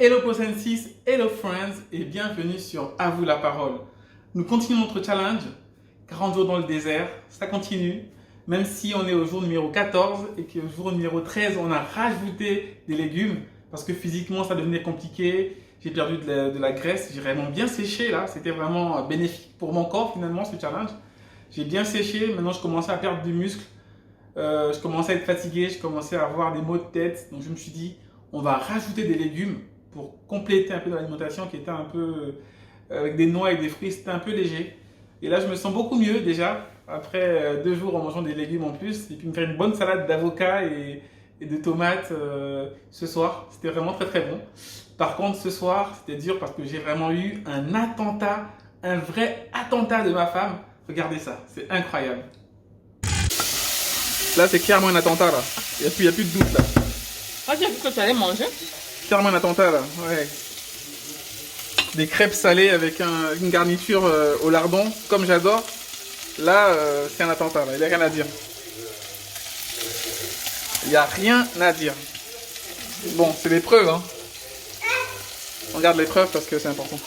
Hello Potensis, hello friends et bienvenue sur À vous la parole. Nous continuons notre challenge, 40 jours dans le désert, ça continue, même si on est au jour numéro 14 et qu'au jour numéro 13 on a rajouté des légumes parce que physiquement ça devenait compliqué, j'ai perdu de la graisse, j'ai vraiment bien séché là, c'était vraiment bénéfique pour mon corps finalement ce challenge. J'ai bien séché, maintenant je commençais à perdre du muscle, je commençais à être fatigué, je commençais à avoir des maux de tête, donc je me suis dit on va rajouter des légumes pour compléter un peu l'alimentation qui était un peu avec des noix et des fruits, c'était un peu léger. Et là, je me sens beaucoup mieux déjà, après 2 jours en mangeant des légumes en plus, et puis me faire une bonne salade d'avocat et de tomates ce soir. C'était vraiment très très bon. Par contre, ce soir, c'était dur parce que j'ai vraiment eu un attentat, un vrai attentat de ma femme. Regardez ça, c'est incroyable. Là, c'est clairement un attentat là. Il n'y a plus de doute là. Ah, j'ai vu que tu allais manger. Clairement un attentat là, ouais. Des crêpes salées avec une garniture au lardon, comme j'adore. Là, c'est un attentat là, il n'y a rien à dire. Il n'y a rien à dire. Bon, c'est l'épreuve, hein. On regarde l'épreuve parce que c'est important.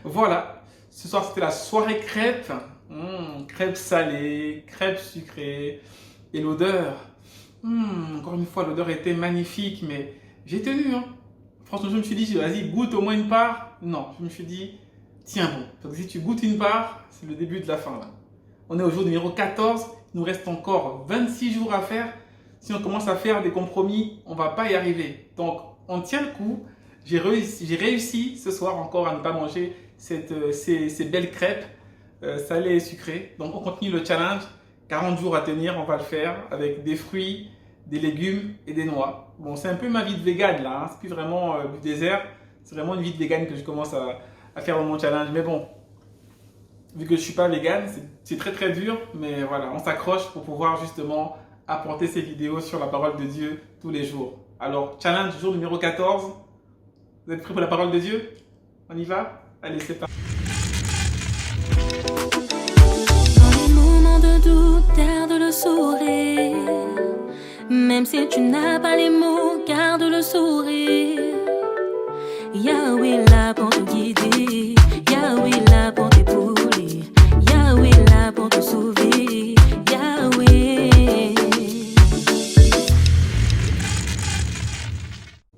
Voilà, ce soir c'était la soirée crêpes. Crêpes salées, crêpes sucrées. Et l'odeur, encore une fois, l'odeur était magnifique, mais j'ai tenu, hein. Franchement, je me suis dit, vas-y, goûte au moins une part. Non, je me suis dit, tiens bon, parce que si tu goûtes une part, c'est le début de la fin, là. On est au jour numéro 14, il nous reste encore 26 jours à faire. Si on commence à faire des compromis, on ne va pas y arriver. Donc, on tient le coup. J'ai réussi ce soir encore à ne pas manger ces belles crêpes salées et sucrées. Donc, on continue le challenge. 40 jours à tenir, on va le faire avec des fruits, des légumes et des noix. Bon, c'est un peu ma vie de vegan là, hein. C'est plus vraiment du désert, c'est vraiment une vie de vegan que je commence à faire dans mon challenge. Mais bon, vu que je ne suis pas vegan, c'est très très dur, mais voilà, on s'accroche pour pouvoir justement apporter ces vidéos sur la parole de Dieu tous les jours. Alors, challenge jour numéro 14, vous êtes prêts pour la parole de Dieu? On y va? Allez, c'est parti. Garde le sourire, même si tu n'as pas les mots, garde le sourire. Yahweh là pour te guider, Yahweh là pour t'épauler, Yahweh là pour te sauver, Yahweh.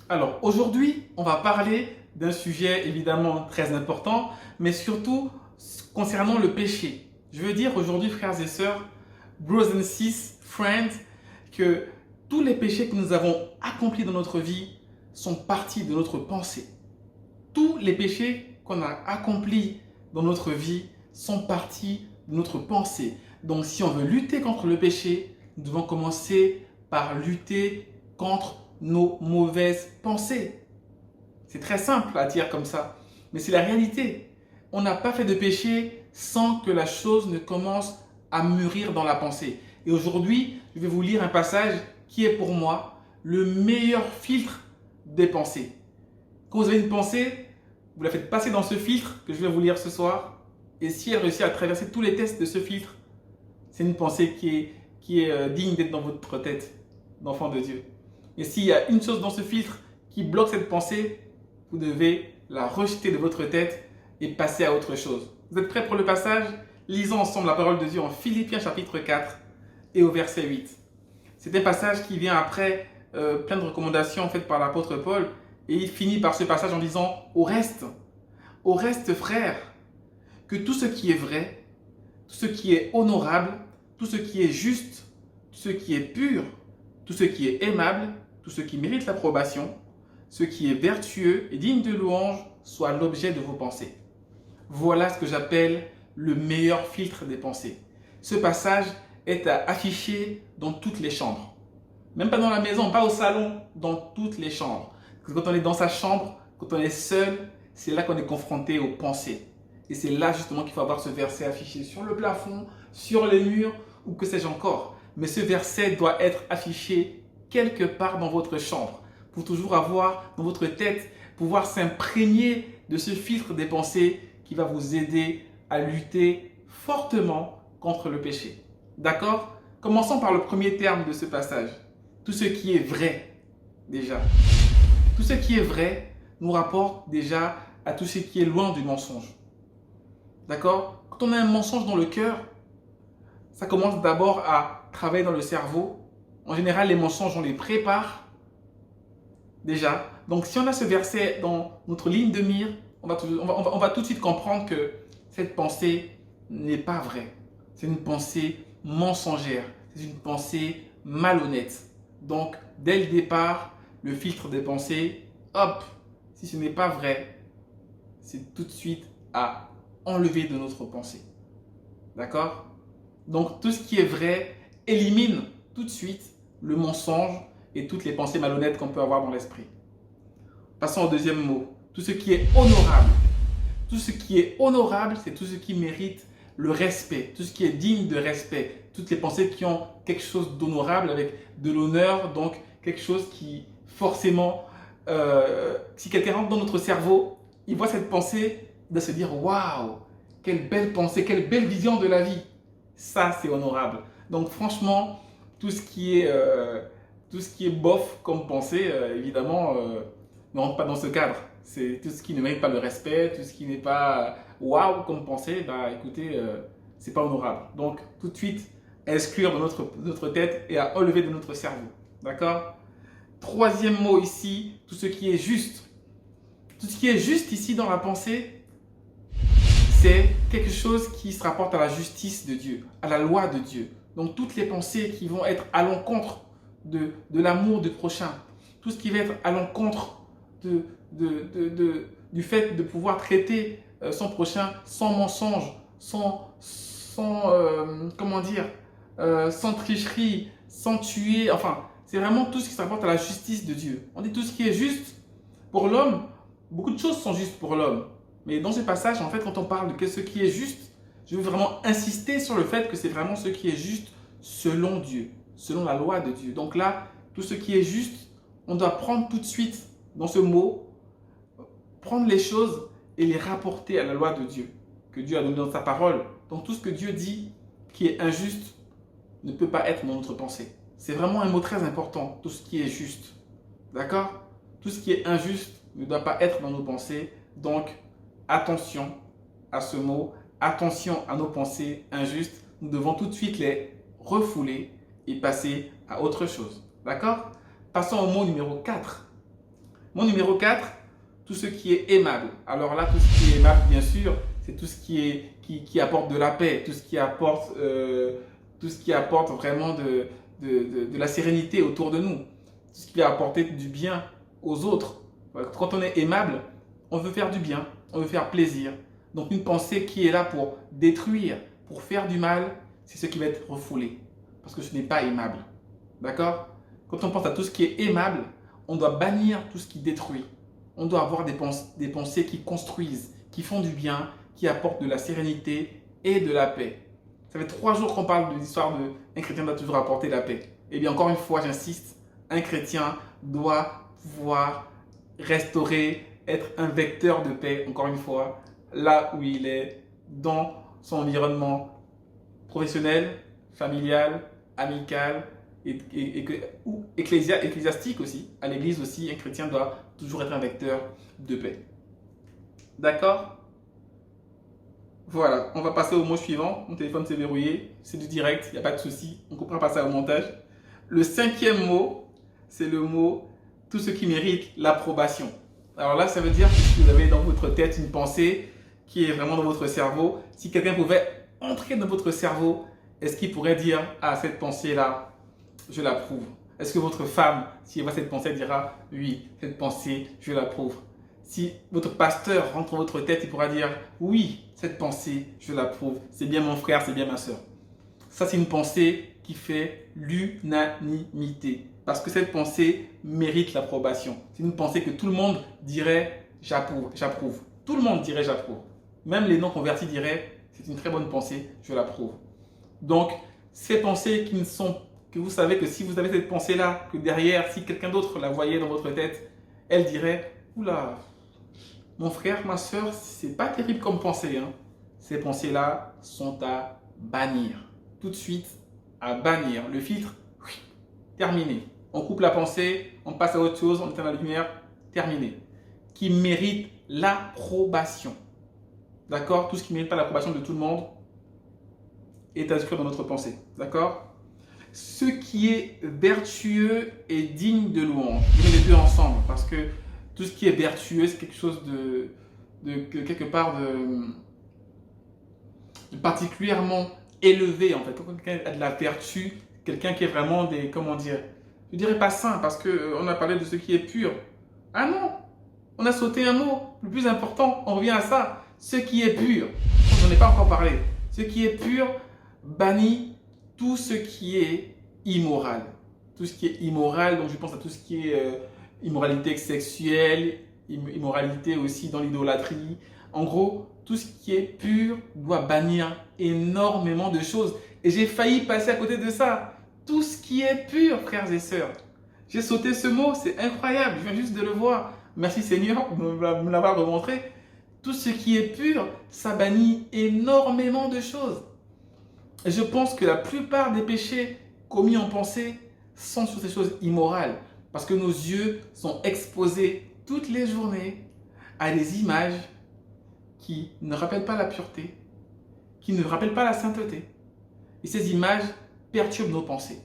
Alors aujourd'hui, on va parler d'un sujet évidemment très important, mais surtout concernant le péché. Je veux dire aujourd'hui, frères et sœurs, brothers and sisters, friends, que tous les péchés que nous avons accomplis dans notre vie sont partis de notre pensée. Tous les péchés qu'on a accomplis dans notre vie sont partis de notre pensée. Donc si on veut lutter contre le péché, nous devons commencer par lutter contre nos mauvaises pensées. C'est très simple à dire comme ça, mais c'est la réalité. On n'a pas fait de péché sans que la chose ne commence à mûrir dans la pensée. Et aujourd'hui, je vais vous lire un passage qui est pour moi le meilleur filtre des pensées. Quand vous avez une pensée, vous la faites passer dans ce filtre que je vais vous lire ce soir. Et si elle réussit à traverser tous les tests de ce filtre, c'est une pensée qui est digne d'être dans votre tête, d'enfant de Dieu. Et s'il y a une chose dans ce filtre qui bloque cette pensée, vous devez la rejeter de votre tête et passer à autre chose. Vous êtes prêts pour le passage? Lisons ensemble la parole de Dieu en Philippiens chapitre 4 et au verset 8. C'est un passage qui vient après plein de recommandations faites par l'apôtre Paul et il finit par ce passage en disant « Au reste, frères, que tout ce qui est vrai, tout ce qui est honorable, tout ce qui est juste, tout ce qui est pur, tout ce qui est aimable, tout ce qui mérite l'approbation, ce qui est vertueux et digne de louange, soit l'objet de vos pensées. » Voilà ce que j'appelle le meilleur filtre des pensées. Ce passage est à afficher dans toutes les chambres. Même pas dans la maison, pas au salon, dans toutes les chambres. Parce que quand on est dans sa chambre, quand on est seul, c'est là qu'on est confronté aux pensées. Et c'est là justement qu'il faut avoir ce verset affiché sur le plafond, sur les murs, ou que sais-je encore. Mais ce verset doit être affiché quelque part dans votre chambre, pour toujours avoir dans votre tête, pouvoir s'imprégner de ce filtre des pensées qui va vous aider à lutter fortement contre le péché. D'accord? Commençons par le premier terme de ce passage. Tout ce qui est vrai, déjà. Tout ce qui est vrai nous rapporte déjà à tout ce qui est loin du mensonge. D'accord? Quand on a un mensonge dans le cœur, ça commence d'abord à travailler dans le cerveau. En général, les mensonges, on les prépare déjà. Donc, si on a ce verset dans notre ligne de mire, on va tout de suite comprendre que cette pensée n'est pas vraie. C'est une pensée mensongère. C'est une pensée malhonnête. Donc, dès le départ, le filtre des pensées, hop, si ce n'est pas vrai, c'est tout de suite à enlever de notre pensée. D'accord? Donc, tout ce qui est vrai élimine tout de suite le mensonge et toutes les pensées malhonnêtes qu'on peut avoir dans l'esprit. Passons au deuxième mot. Tout ce qui est honorable. Tout ce qui est honorable, c'est tout ce qui mérite le respect, tout ce qui est digne de respect. Toutes les pensées qui ont quelque chose d'honorable avec de l'honneur, donc quelque chose qui forcément, si quelqu'un rentre dans notre cerveau, il voit cette pensée, il doit se dire waouh, quelle belle pensée, quelle belle vision de la vie. Ça, c'est honorable. Donc franchement, tout ce qui est bof comme pensée, évidemment, ne rentre pas dans ce cadre. C'est tout ce qui ne mérite pas le respect, tout ce qui n'est pas waouh comme pensée, bah écoutez, c'est pas honorable. Donc tout de suite, à exclure de notre tête et à enlever de notre cerveau. D'accord? Troisième mot ici, tout ce qui est juste. Tout ce qui est juste ici dans la pensée, c'est quelque chose qui se rapporte à la justice de Dieu, à la loi de Dieu. Donc toutes les pensées qui vont être à l'encontre de l'amour du prochain, tout ce qui va être à l'encontre du fait de pouvoir traiter son prochain sans mensonge, sans tricherie, sans tuer. Enfin, c'est vraiment tout ce qui se rapporte à la justice de Dieu. On dit tout ce qui est juste pour l'homme. Beaucoup de choses sont justes pour l'homme. Mais dans ce passage, en fait, quand on parle de ce qui est juste, je veux vraiment insister sur le fait que c'est vraiment ce qui est juste selon Dieu, selon la loi de Dieu. Donc là, tout ce qui est juste, on doit prendre tout de suite dans ce mot, prendre les choses et les rapporter à la loi de Dieu, que Dieu a donné dans sa parole. Donc tout ce que Dieu dit qui est injuste ne peut pas être dans notre pensée. C'est vraiment un mot très important, tout ce qui est juste. D'accord? Tout ce qui est injuste ne doit pas être dans nos pensées. Donc, attention à ce mot, attention à nos pensées injustes. Nous devons tout de suite les refouler et passer à autre chose. D'accord? Passons au mot numéro 4. Mot numéro 4, tout ce qui est aimable. Alors là, tout ce qui est aimable, bien sûr, c'est tout ce qui apporte de la paix, tout ce qui apporte vraiment de la sérénité autour de nous, tout ce qui va apporter du bien aux autres. Quand on est aimable, on veut faire du bien, on veut faire plaisir. Donc une pensée qui est là pour détruire, pour faire du mal, c'est ce qui va être refoulé. Parce que ce n'est pas aimable. D'accord? Quand on pense à tout ce qui est aimable, on doit bannir tout ce qui détruit. On doit avoir des pensées qui construisent, qui font du bien, qui apportent de la sérénité et de la paix. Ça fait 3 jours qu'on parle de l'histoire d'un chrétien doit toujours apporter la paix. Et bien encore une fois, j'insiste, un chrétien doit pouvoir restaurer, être un vecteur de paix, encore une fois, là où il est, dans son environnement professionnel, familial, amical ou ecclésiastique aussi. À l'église aussi, un chrétien doit toujours être un vecteur de paix. D'accord? Voilà, on va passer au mot suivant. Mon téléphone s'est verrouillé, c'est du direct, il n'y a pas de souci, on comprend pas ça au montage. Le 5e mot, c'est le mot « tout ce qui mérite l'approbation ». Alors là, ça veut dire que si vous avez dans votre tête une pensée qui est vraiment dans votre cerveau, si quelqu'un pouvait entrer dans votre cerveau, est-ce qu'il pourrait dire « Ah, cette pensée-là, je l'approuve ». Est-ce que votre femme, si elle voit cette pensée, elle dira « Oui, cette pensée, je l'approuve ». Si votre pasteur rentre dans votre tête, il pourra dire « Oui, cette pensée, je l'approuve. C'est bien mon frère, c'est bien ma soeur. » Ça, c'est une pensée qui fait l'unanimité. Parce que cette pensée mérite l'approbation. C'est une pensée que tout le monde dirait « J'approuve ». Tout le monde dirait « J'approuve ». Même les non-convertis diraient « C'est une très bonne pensée, je l'approuve ». Donc, ces pensées que vous savez que si vous avez cette pensée-là, que derrière, si quelqu'un d'autre la voyait dans votre tête, elle dirait « Oula, mon frère, ma soeur, c'est pas terrible comme pensée. Hein. » Ces pensées-là sont à bannir. Tout de suite, à bannir. Le filtre, terminé. On coupe la pensée, on passe à autre chose, on éteint la lumière, terminé, qui mérite l'approbation. D'accord? Tout ce qui ne mérite pas l'approbation de tout le monde est inscrit dans notre pensée. D'accord? Ce qui est vertueux et digne de louange. Je mets les deux ensemble parce que tout ce qui est vertueux, c'est quelque chose quelque part de particulièrement élevé en fait. Quand quelqu'un a de la vertu, quelqu'un qui est vraiment comment dire, je dirais pas saint parce qu'on a parlé de ce qui est pur. Ah non, on a sauté un mot, le plus important, on revient à ça, ce qui est pur. Je n'en ai pas encore parlé. Ce qui est pur bannit tout ce qui est immoral. Tout ce qui est immoral, donc je pense à tout ce qui est immoralité sexuelle, immoralité aussi dans l'idolâtrie. En gros, tout ce qui est pur doit bannir énormément de choses. Et j'ai failli passer à côté de ça. Tout ce qui est pur, frères et sœurs. J'ai sauté ce mot, c'est incroyable, je viens juste de le voir. Merci Seigneur de me l'avoir remontré. Tout ce qui est pur, ça bannit énormément de choses. Et je pense que la plupart des péchés commis en pensée sont sur ces choses immorales. Parce que nos yeux sont exposés toutes les journées à des images qui ne rappellent pas la pureté, qui ne rappellent pas la sainteté. Et ces images perturbent nos pensées.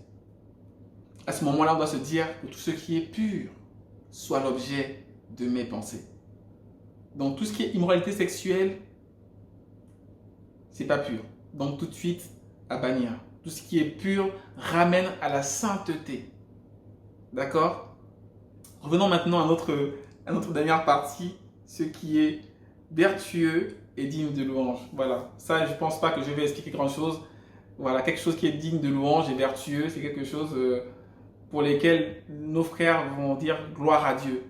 À ce moment-là, on doit se dire que tout ce qui est pur soit l'objet de mes pensées. Donc tout ce qui est immoralité sexuelle, c'est pas pur. Donc tout de suite, à bannir. Tout ce qui est pur ramène à la sainteté. D'accord? Revenons maintenant à notre dernière partie, ce qui est vertueux et digne de louange. Voilà, ça je ne pense pas que je vais expliquer grand chose. Voilà, quelque chose qui est digne de louange et vertueux, c'est quelque chose pour lesquels nos frères vont dire gloire à Dieu.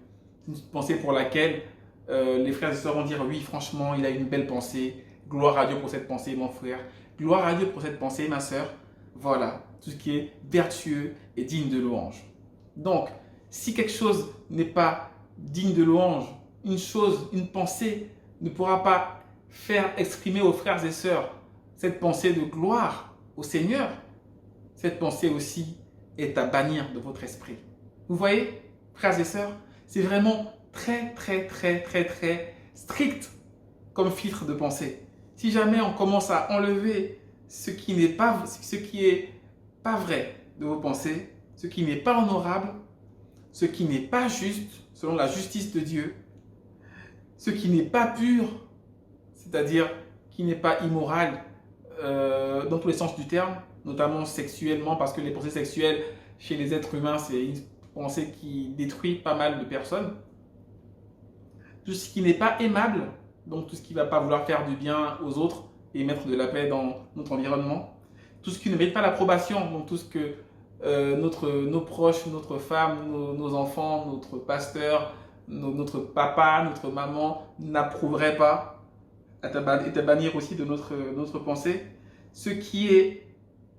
C'est une pensée pour laquelle les frères et sœurs vont dire oui, franchement, il a une belle pensée. Gloire à Dieu pour cette pensée, mon frère. Gloire à Dieu pour cette pensée, ma sœur. Voilà, tout ce qui est vertueux et digne de louange. Donc, si quelque chose n'est pas digne de louange, une pensée ne pourra pas faire exprimer aux frères et sœurs cette pensée de gloire au Seigneur, cette pensée aussi est à bannir de votre esprit. Vous voyez, frères et sœurs, c'est vraiment très strict comme filtre de pensée. Si jamais on commence à enlever ce qui est pas vrai de vos pensées, ce qui n'est pas honorable, ce qui n'est pas juste selon la justice de Dieu, ce qui n'est pas pur, c'est-à-dire qui n'est pas immoral dans tous les sens du terme, notamment sexuellement, parce que les pensées sexuelles chez les êtres humains, c'est une pensée qui détruit pas mal de personnes. Tout ce qui n'est pas aimable, donc tout ce qui ne va pas vouloir faire du bien aux autres et mettre de la paix dans notre environnement. Tout ce qui ne mérite pas l'approbation, donc tout ce que nos proches, notre femme, nos enfants, notre pasteur, notre papa, notre maman n'approuveraient pas, et à bannir aussi de notre pensée. Ce qui est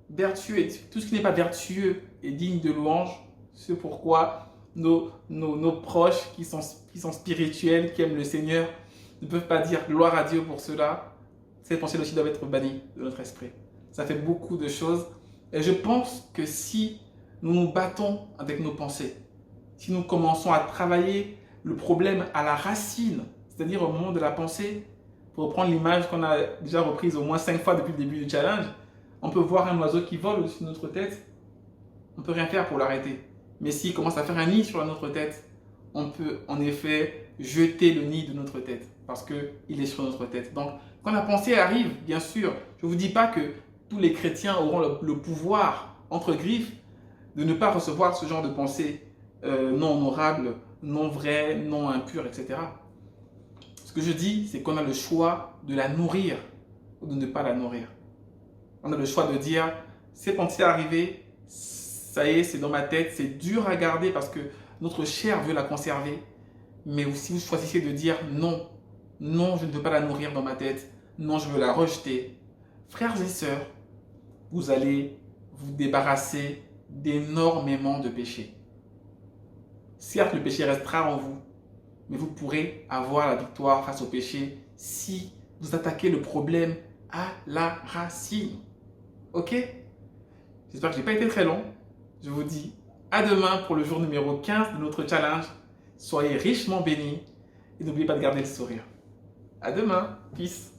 vertueux, tout ce qui n'est pas vertueux et digne de louange, c'est pourquoi nos proches qui sont spirituels, qui aiment le Seigneur, ne peuvent pas dire gloire à Dieu pour cela. Ces pensées aussi doivent être bannies de notre esprit. Ça fait beaucoup de choses. Et je pense que si nous nous battons avec nos pensées, si nous commençons à travailler le problème à la racine, c'est-à-dire au moment de la pensée, pour reprendre l'image qu'on a déjà reprise au moins 5 fois depuis le début du challenge, on peut voir un oiseau qui vole au-dessus de notre tête, on ne peut rien faire pour l'arrêter. Mais s'il commence à faire un nid sur notre tête, on peut en effet jeter le nid de notre tête parce qu'il est sur notre tête. Donc, quand la pensée arrive, bien sûr, je ne vous dis pas que tous les chrétiens auront le pouvoir, entre griffes, de ne pas recevoir ce genre de pensée non honorable, non vraie, non impure, etc. Ce que je dis, c'est qu'on a le choix de la nourrir ou de ne pas la nourrir. On a le choix de dire, ces pensées arrivées, ça y est, c'est dans ma tête, c'est dur à garder parce que notre chair veut la conserver. Mais si vous choisissez de dire non, non, je ne veux pas la nourrir dans ma tête, non, je veux la rejeter. Frères et sœurs, vous allez vous débarrasser d'énormément de péchés. Certes, le péché restera en vous, mais vous pourrez avoir la victoire face au péché si vous attaquez le problème à la racine. Ok? J'espère que je n'ai pas été très long. Je vous dis à demain pour le jour numéro 15 de notre challenge. soyez richement bénis et n'oubliez pas de garder le sourire. À demain. Peace.